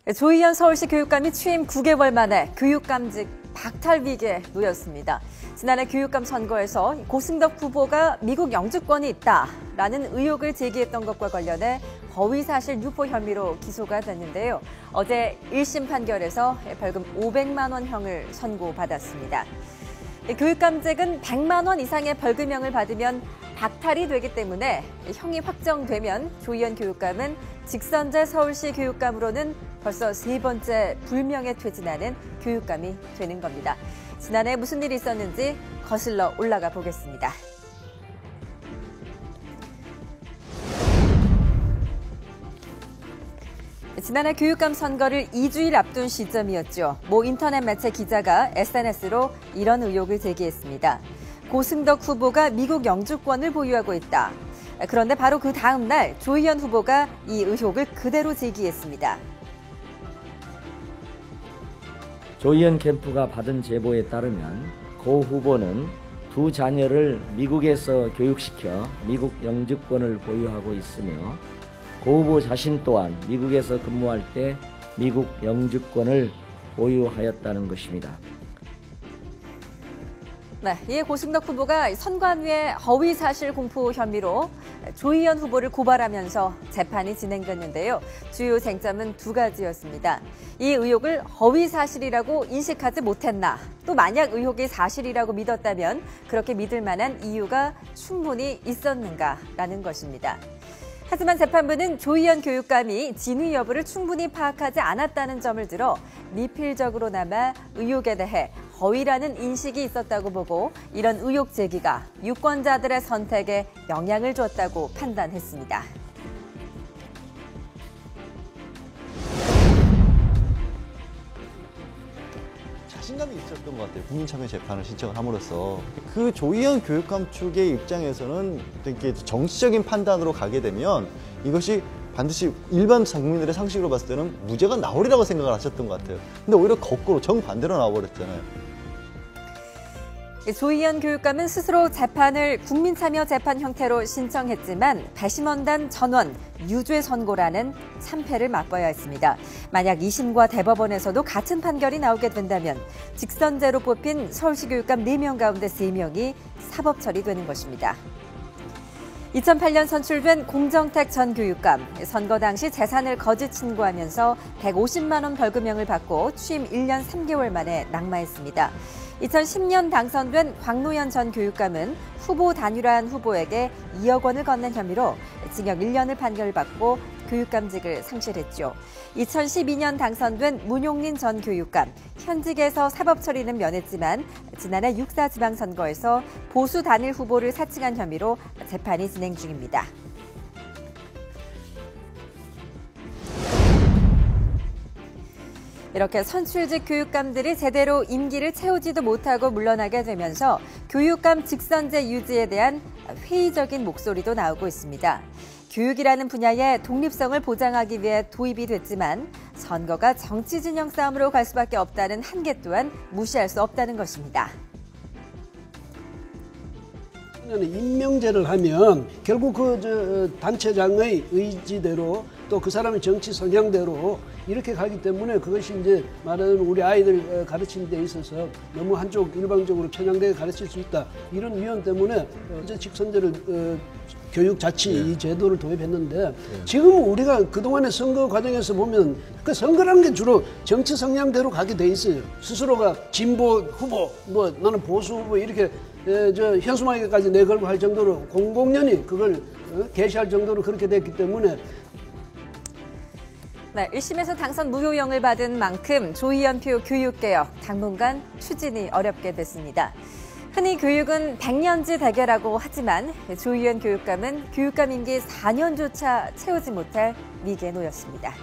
조희연 서울시 교육감이 취임 9개월 만에 교육감직 박탈 위기에 놓였습니다. 지난해 교육감 선거에서 고승덕 후보가 미국 영주권이 있다라는 의혹을 제기했던 것과 관련해 허위사실 유포 혐의로 기소가 됐는데요. 어제 1심 판결에서 벌금 500만 원형을 선고받았습니다. 교육감직은 100만 원 이상의 벌금형을 받으면 박탈이 되기 때문에 형이 확정되면 조희연 교육감은 직선제 서울시 교육감으로는 벌써 3번째 불명예 퇴진하는 교육감이 되는 겁니다. 지난해 무슨 일이 있었는지 거슬러 올라가 보겠습니다. 지난해 교육감 선거를 2주일 앞둔 시점이었죠. 모 인터넷 매체 기자가 SNS로 이런 의혹을 제기했습니다. 고승덕 후보가 미국 영주권을 보유하고 있다. 그런데 바로 그 다음 날 조희연 후보가 이 의혹을 그대로 제기했습니다. 조희연 캠프가 받은 제보에 따르면 고 후보는 두 자녀를 미국에서 교육시켜 미국 영주권을 보유하고 있으며 고 후보 자신 또한 미국에서 근무할 때 미국 영주권을 보유하였다는 것입니다. 네, 이에 고승덕 후보가 선관위의 허위사실 공표 혐의로 조희연 후보를 고발하면서 재판이 진행됐는데요. 주요 쟁점은 두 가지였습니다. 이 의혹을 허위사실이라고 인식하지 못했나, 또 만약 의혹이 사실이라고 믿었다면 그렇게 믿을 만한 이유가 충분히 있었는가라는 것입니다. 하지만 재판부는 조희연 교육감이 진위 여부를 충분히 파악하지 않았다는 점을 들어 미필적으로나마 의혹에 대해 허위라는 인식이 있었다고 보고 이런 의혹 제기가 유권자들의 선택에 영향을 줬다고 판단했습니다. 자신감이 있었던 것 같아요. 국민참여 재판을 신청을 함으로써 그 조희연 교육감 측의 입장에서는 이렇게 정치적인 판단으로 가게 되면 이것이 반드시 일반 국민들의 상식으로 봤을 때는 무죄가 나오리라고 생각을 하셨던 것 같아요. 근데 오히려 거꾸로 정반대로 나와버렸잖아요. 조희연 교육감은 스스로 재판을 국민참여 재판 형태로 신청했지만 배심원단 전원 유죄 선고라는 참패를 맛봐야 했습니다. 만약 2심과 대법원에서도 같은 판결이 나오게 된다면 직선제로 뽑힌 서울시 교육감 4명 가운데 3명이 사법 처리되는 것입니다. 2008년 선출된 공정택 전 교육감, 선거 당시 재산을 거짓 신고하면서 150만 원 벌금형을 받고 취임 1년 3개월 만에 낙마했습니다. 2010년 당선된 광노현 전 교육감은 후보 단일화한 후보에게 2억 원을 건넨 혐의로 징역 1년을 판결받고 교육감직을 상실했죠. 2012년 당선된 문용린 전 교육감, 현직에서 사법 처리는 면했지만 지난해 6.4 지방선거에서 보수 단일 후보를 사칭한 혐의로 재판이 진행 중입니다. 이렇게 선출직 교육감들이 제대로 임기를 채우지도 못하고 물러나게 되면서 교육감 직선제 유지에 대한 회의적인 목소리도 나오고 있습니다. 교육이라는 분야의 독립성을 보장하기 위해 도입이 됐지만 선거가 정치 진영 싸움으로 갈 수밖에 없다는 한계 또한 무시할 수 없다는 것입니다. 임명제를 하면 결국 그 단체장의 의지대로 또 그 사람의 정치 성향대로 이렇게 가기 때문에 그것이 이제 말하는 우리 아이들 가르치는 데 있어서 너무 한쪽 일방적으로 편향되게 가르칠 수 있다. 이런 위원 때문에 이제 직선제를 교육 자치 이 제도를 도입했는데 지금 우리가 그동안의 선거 과정에서 보면 그 선거라는 게 주로 정치 성향대로 가게 돼 있어요. 스스로가 진보 후보, 뭐 나는 보수 후보 이렇게 현수막에까지 내걸고 할 정도로 공공연히 그걸 게시할 정도로 그렇게 됐기 때문에 네, 1심에서 당선 무효형을 받은 만큼 조희연표 교육개혁 당분간 추진이 어렵게 됐습니다. 흔히 교육은 100년지 대계라고 하지만 조희연 교육감은 교육감 임기 4년조차 채우지 못할 위기에 놓였습니다.